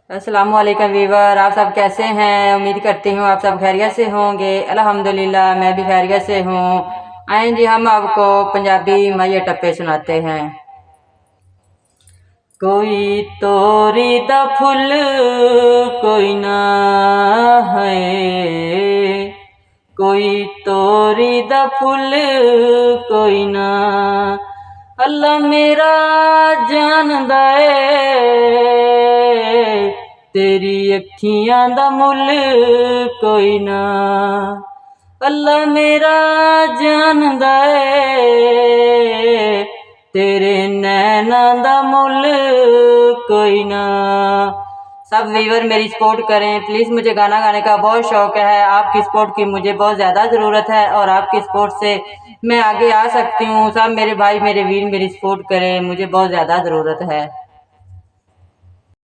अस्सलामुअलैकुम वीवर, आप सब कैसे हैं। उम्मीद करती हूँ आप सब खैरियत से होंगे। अल्हम्दुलिल्लाह मैं भी खैरियत से हूँ। आए जी हम आपको पंजाबी माहिए टप्पे सुनाते हैं। कोई तोरी दा फुल कोई ना है, कोई तोरी दा फुल कोई ना, अल्लाह मेरा जानदा है तेरी अखियां दा मुल कोई ना, अल्लाह मेरा जानदा है तेरे नैना दा मुल कोई ना। सब व्यूअर मेरी सपोर्ट करें प्लीज़। मुझे गाना गाने का बहुत शौक़ है, आपकी सपोर्ट की मुझे बहुत ज़्यादा ज़रूरत है और आपकी सपोर्ट से मैं आगे आ सकती हूँ। सब मेरे भाई मेरे वीर मेरी सपोर्ट करें, मुझे बहुत ज़्यादा ज़रूरत है।